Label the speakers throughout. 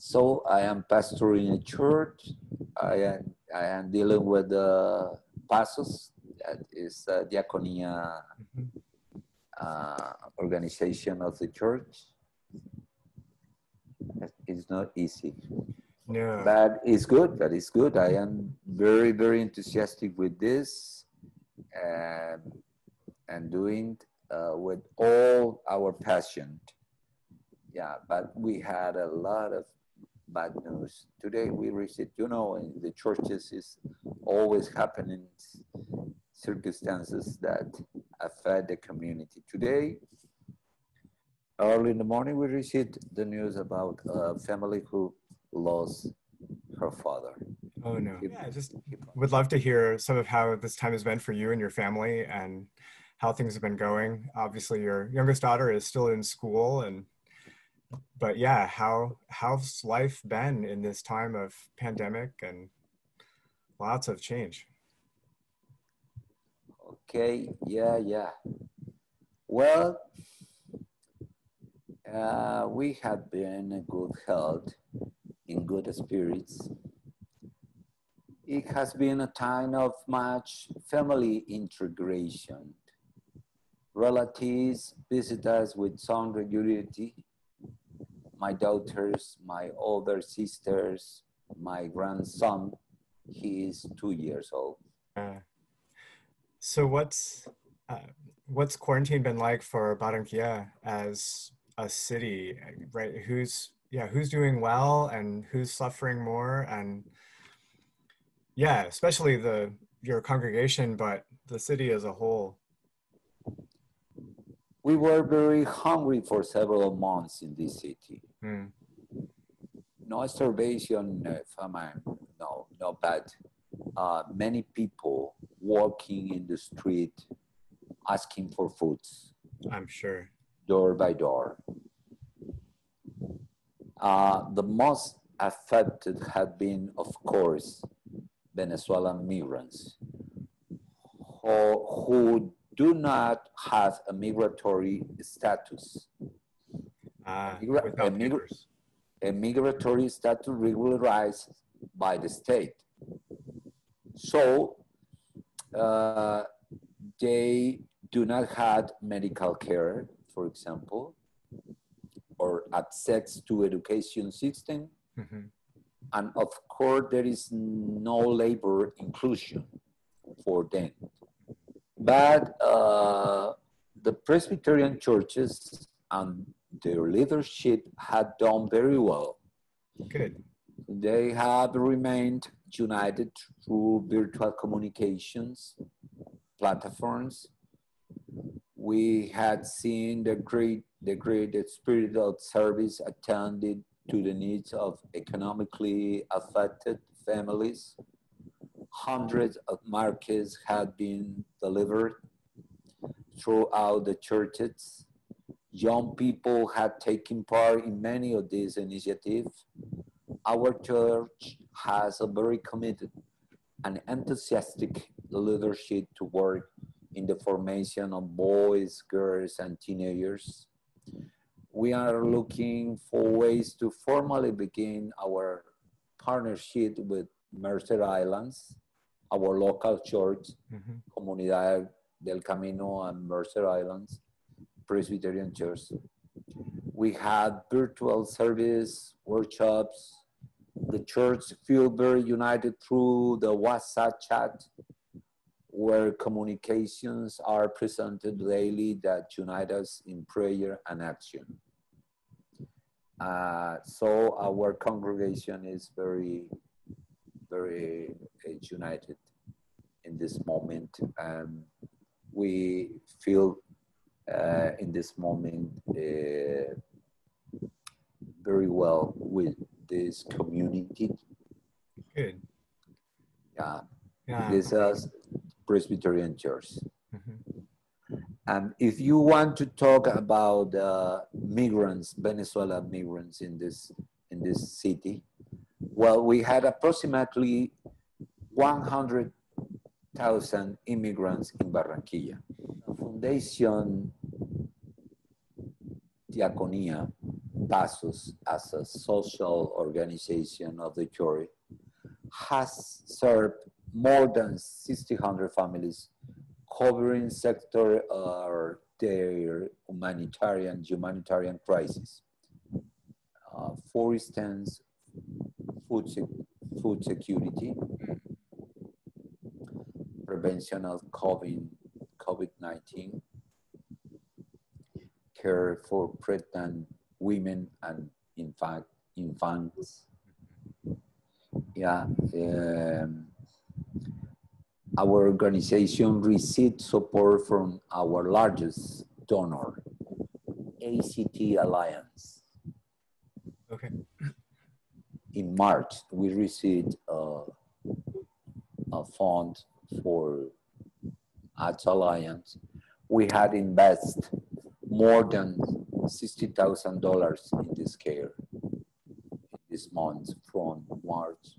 Speaker 1: So I am pastoring a church. I am dealing with the pasos, that is diaconia organization of the church. It's not easy,
Speaker 2: No.
Speaker 1: but it's good. But it's good. I am very, very enthusiastic with this, and doing with all our passion. Yeah, but we had a lot of bad news. Today we received, in the churches is always happening circumstances that affect the community. Today, early in the morning, we received the news about a family who lost her father.
Speaker 2: Oh no. Yeah, I just would love to hear some of how this time has been for you and your family and how things have been going. Obviously, your youngest daughter is still in school but yeah, how's life been in this time of pandemic and lots of change?
Speaker 1: Okay, yeah. Well, we have been in good health, in good spirits. It has been a time of much family integration. Relatives visit us with some regularity. My daughters, my older sisters, my grandson, he is 2 years old.
Speaker 2: Uh, so what's quarantine been like for Barranquilla as a city, right? Who's doing well and who's suffering more? And yeah, especially your congregation, but the city as a whole.
Speaker 1: We were very hungry for several months in this city.
Speaker 2: Mm.
Speaker 1: No starvation, famine, no bad. Many people walking in the street asking for foods,
Speaker 2: I'm sure.
Speaker 1: door by door. The most affected have been, of course, Venezuelan migrants who do not have a migratory status.
Speaker 2: Without papers.
Speaker 1: A migratory status regularized by the state. So they do not have medical care, for example, or access to education system.
Speaker 2: Mm-hmm.
Speaker 1: And of course, there is no labor inclusion for them. But the Presbyterian churches and their leadership had done very well.
Speaker 2: Good.
Speaker 1: They have remained united through virtual communications platforms. We had seen the great spirit of service attended to the needs of economically affected families. Hundreds of markets had been delivered throughout the churches. Young people had taken part in many of these initiatives. Our church has a very committed and enthusiastic leadership to work in the formation of boys, girls, and teenagers. We are looking for ways to formally begin our partnership with Mercer Islands, our local church,
Speaker 2: Mm-hmm.
Speaker 1: Comunidad del Camino and Mercer Islands Presbyterian Church. We had virtual service, workshops. The church feel very united through the WhatsApp chat, where communications are presented daily that unite us in prayer and action. So our congregation is very, very united in this moment. We feel in this moment very well with this community.
Speaker 2: Good. Yeah.
Speaker 1: This is Presbyterian Church.
Speaker 2: Mm-hmm.
Speaker 1: If you want to talk about migrants, Venezuelan migrants in this city, well, we had approximately 100,000 immigrants in Barranquilla. The Foundation Diaconia TASUS, as a social organization of the jury, has served more than 1,600 families, covering sector or their humanitarian crisis. For instance, food security, prevention of COVID-19, care for pregnant women and infants. Yeah, our organization received support from our largest donor, ACT Alliance.
Speaker 2: Okay.
Speaker 1: In March, we received a fund for ACT Alliance. We had invested more than $60,000 in this care this month from March,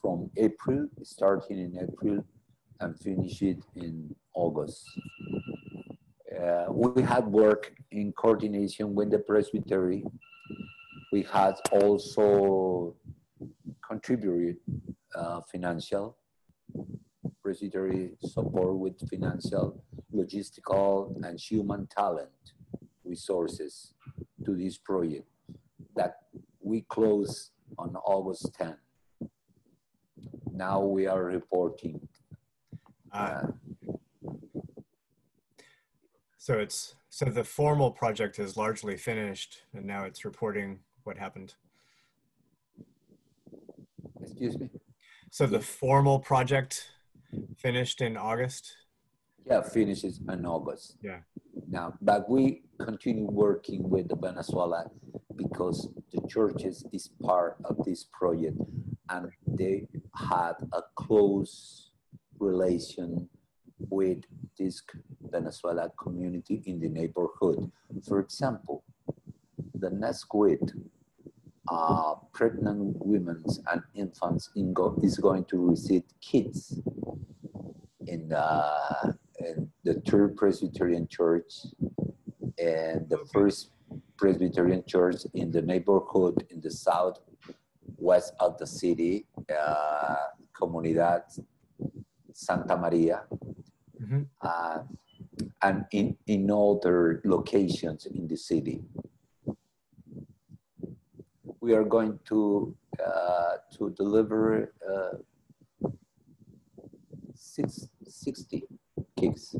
Speaker 1: from April, starting in April and finish it in August. We had work in coordination with the presbytery. We had also contributed financial presbytery support with financial, logistical, and human talent resources to this project that we closed on August 10. Now we are reporting.
Speaker 2: So the formal project is largely finished, and now it's reporting what happened.
Speaker 1: Excuse me?
Speaker 2: So the formal project finished in August?
Speaker 1: Yeah, finishes in August.
Speaker 2: Yeah.
Speaker 1: Now, but we continue working with Venezuela because the churches is part of this project and they had a close relation with this Venezuela community in the neighborhood. For example, the next week, pregnant women and infants is going to receive kids in the third Presbyterian Church and the first Presbyterian Church in the neighborhood in the southwest of the city, Comunidad Santa Maria, and in other locations in the city. We are going to deliver 60 kids.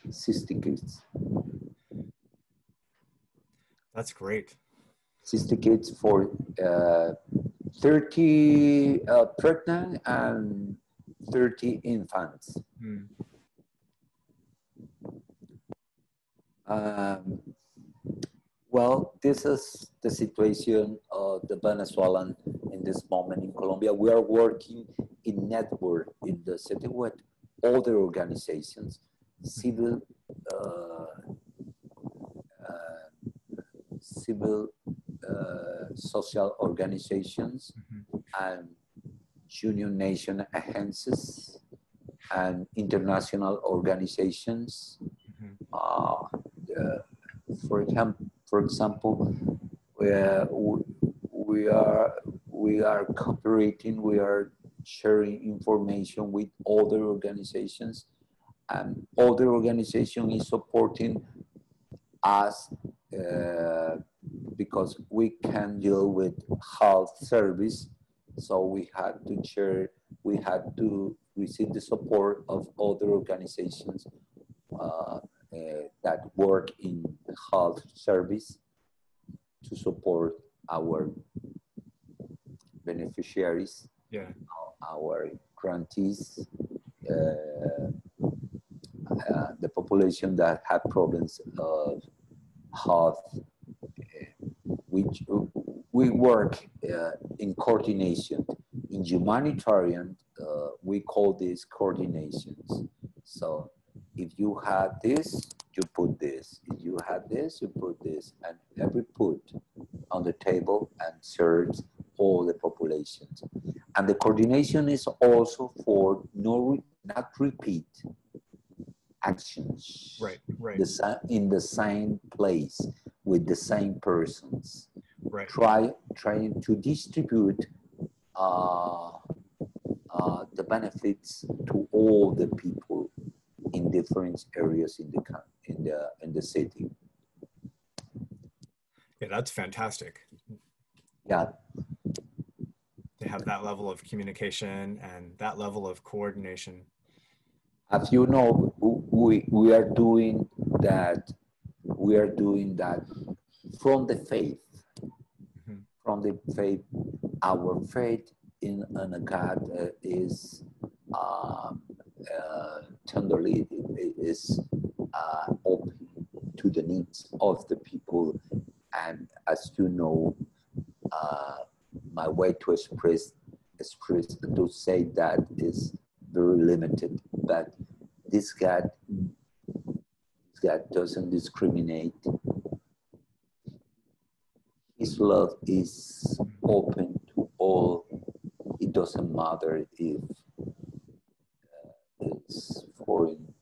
Speaker 1: 60 kids.
Speaker 2: That's great.
Speaker 1: 60 kids for 30 pregnant and 30 infants. Well, this is the situation of the Venezuelan in this moment in Colombia. We are working in network in the city with other organizations, civil social organizations and union nation agencies and international organizations. For example, we are cooperating, we are sharing information with other organizations, and other organization is supporting us because we can deal with health service. So we had to receive the support of other organizations that work in health service to support our beneficiaries, our grantees, the population that have problems of health, which we work in coordination. In humanitarian, we call these coordinations. So if you had this, you put this. If you had this, you put this. And every put on the table and serves all the populations. And the coordination is also for not repeat actions
Speaker 2: right.
Speaker 1: in the same place. with the same persons,
Speaker 2: Right.
Speaker 1: trying to distribute uh, the benefits to all the people in different areas in the city.
Speaker 2: Yeah, that's fantastic
Speaker 1: Yeah,
Speaker 2: to have that level of communication and that level of coordination.
Speaker 1: as you know, we are doing that. We are doing that from the faith.
Speaker 2: Mhm.
Speaker 1: From the faith, our faith in a God is tenderly is open to the needs of the people, and as you know, uh, my way to express to say that is very limited. But this God doesn't discriminate. His love is open to all. It doesn't matter if it's foreign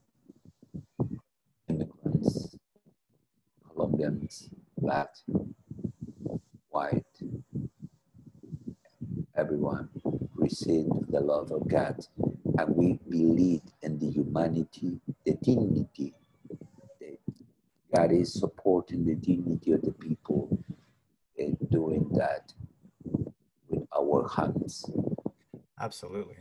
Speaker 1: immigrants, Colombians, black, white, everyone received the love of God. And we believe in the humanity, the dignity. That God is supporting the dignity of the people and doing that with our hands.
Speaker 2: Absolutely.